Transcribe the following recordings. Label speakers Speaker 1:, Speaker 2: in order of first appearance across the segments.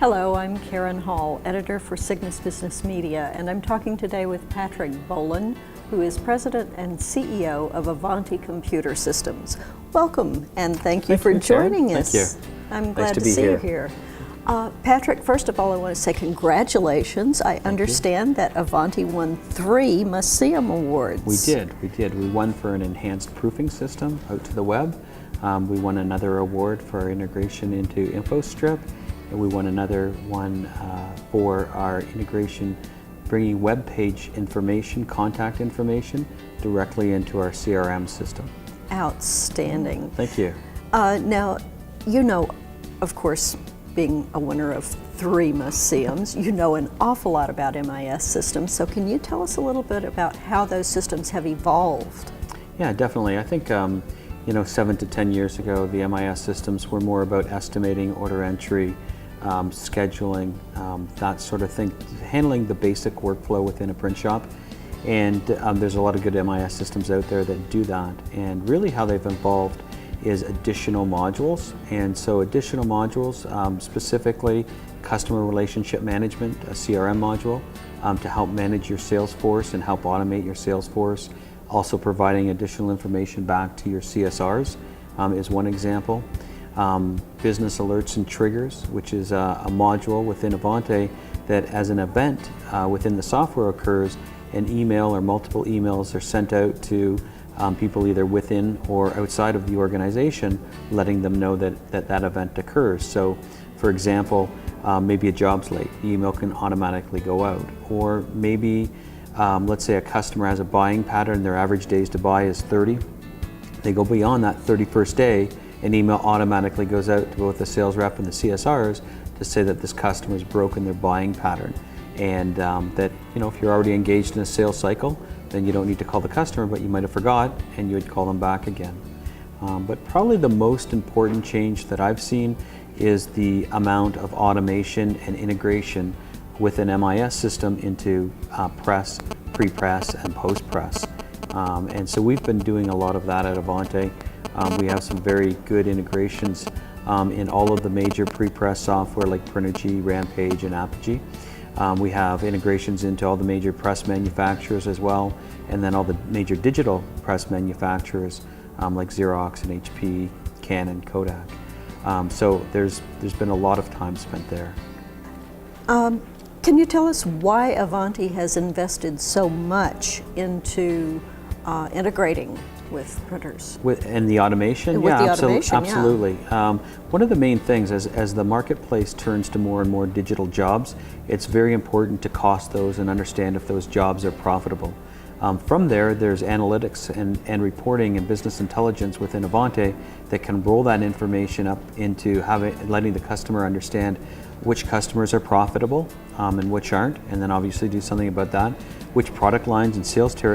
Speaker 1: Hello, I'm Karen Hall, editor for Cygnus Business Media, and I'm talking today with Patrick Bolan, who is president and CEO of Avanti Computer Systems. Welcome, and thank you for joining us.
Speaker 2: Thank you.
Speaker 1: I'm glad to see you here. Patrick, first of all, I want to say congratulations. I understand that Avanti won 3 Museum Awards.
Speaker 2: We did. We won for an enhanced proofing system out to the web. We won another award for our integration into InfoStrip, and we won another one for our integration, bringing web page information, contact information, directly into our CRM system.
Speaker 1: Outstanding.
Speaker 2: Thank you.
Speaker 1: Now, you know, of course, being a winner of 3 museums, you know an awful lot about MIS systems. So can you tell us a little bit about how those systems have evolved?
Speaker 2: Yeah, definitely. I think 7 to 10 years ago, the MIS systems were more about estimating, order entry, scheduling, that sort of thing, handling the basic workflow within a print shop. And there's a lot of good MIS systems out there that do that. And really how they've evolved is additional modules. And so additional modules, specifically customer relationship management, a CRM module, to help manage your sales force and help automate your sales force. Also providing additional information back to your CSRs is one example. Business alerts and triggers, which is a module within Avanti that as an event within the software occurs, an email or multiple emails are sent out to people either within or outside of the organization, letting them know that event occurs. So for example, maybe a job's late, the email can automatically go out. Or maybe let's say a customer has a buying pattern, their average days to buy is 30. They go beyond that 31st day, an email automatically goes out to both the sales rep and the CSRs to say that this customer's broken their buying pattern. And that, if you're already engaged in a sales cycle, then you don't need to call the customer, but you might have forgot and you would call them back again. But probably the most important change that I've seen is the amount of automation and integration with an MIS system into press, pre-press, and post-press. And so we've been doing a lot of that at Avanti. We have some very good integrations in all of the major pre-press software like Printergy, Rampage, and Apogee. We have integrations into all the major press manufacturers as well, and then all the major digital press manufacturers like Xerox and HP, Canon, Kodak. So there's been a lot of time spent there.
Speaker 1: Can you tell us why Avanti has invested so much into integrating with printers?
Speaker 2: And the automation?
Speaker 1: With the automation,
Speaker 2: absolutely. Yeah. One of the main things as the marketplace turns to more and more digital jobs, it's very important to cost those and understand if those jobs are profitable. From there's analytics and reporting and business intelligence within Avanti that can roll that information up into letting the customer understand which customers are profitable and which aren't, and then obviously do something about that. Which product lines and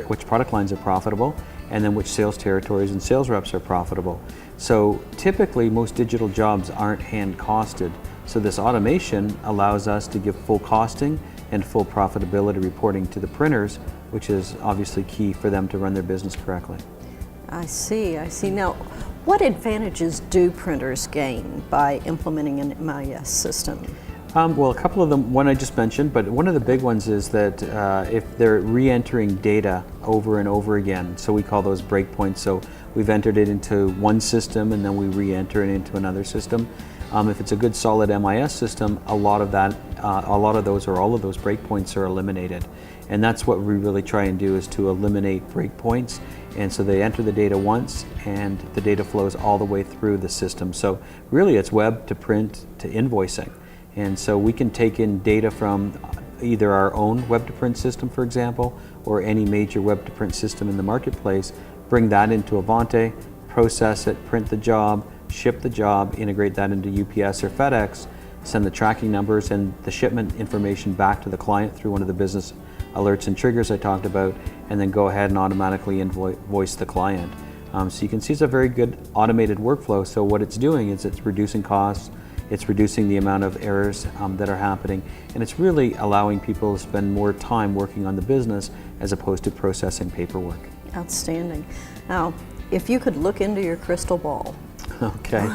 Speaker 2: which product lines are profitable, and then which sales territories and sales reps are profitable. So typically most digital jobs aren't hand costed. So this automation allows us to give full costing and full profitability reporting to the printers, which is obviously key for them to run their business correctly.
Speaker 1: I see. Now, what advantages do printers gain by implementing an MIS system?
Speaker 2: Well, a couple of them, one I just mentioned, but one of the big ones is that if they're re-entering data over and over again, so we call those breakpoints, so we've entered it into one system and then we re-enter it into another system. If it's a good solid MIS system, a lot of those or all of those breakpoints are eliminated. And that's what we really try and do, is to eliminate breakpoints. And so they enter the data once and the data flows all the way through the system. So really it's web to print to invoicing. And so we can take in data from either our own web-to-print system, for example, or any major web-to-print system in the marketplace, bring that into Avanti, process it, print the job, ship the job, integrate that into UPS or FedEx, send the tracking numbers and the shipment information back to the client through one of the business alerts and triggers I talked about, and then go ahead and automatically invoice the client. So you can see it's a very good automated workflow. So what it's doing is it's reducing costs, it's reducing the amount of errors that are happening, and it's really allowing people to spend more time working on the business as opposed to processing paperwork.
Speaker 1: Outstanding. Now, if you could look into your crystal ball
Speaker 2: Okay.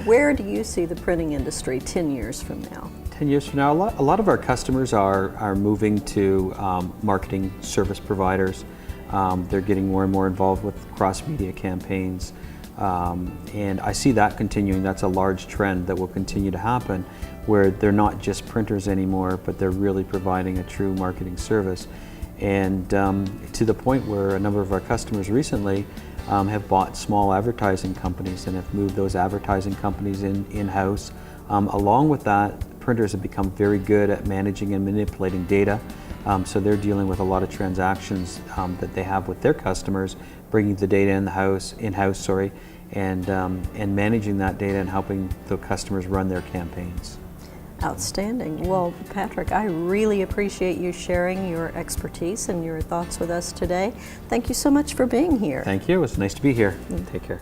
Speaker 1: Where do you see the printing industry 10 years from now?
Speaker 2: 10 years from now, a lot of our customers are moving to marketing service providers. They're getting more and more involved with cross-media campaigns. And I see that continuing. That's a large trend that will continue to happen, where they're not just printers anymore, but they're really providing a true marketing service. And to the point where a number of our customers recently have bought small advertising companies and have moved those advertising companies in-house. Along with that, printers have become very good at managing and manipulating data. So they're dealing with a lot of transactions that they have with their customers, bringing the data in-house, and managing that data and helping the customers run their campaigns.
Speaker 1: Outstanding. Well, Patrick, I really appreciate you sharing your expertise and your thoughts with us today. Thank you so much for being here.
Speaker 2: Thank you. It was nice to be here. Take care.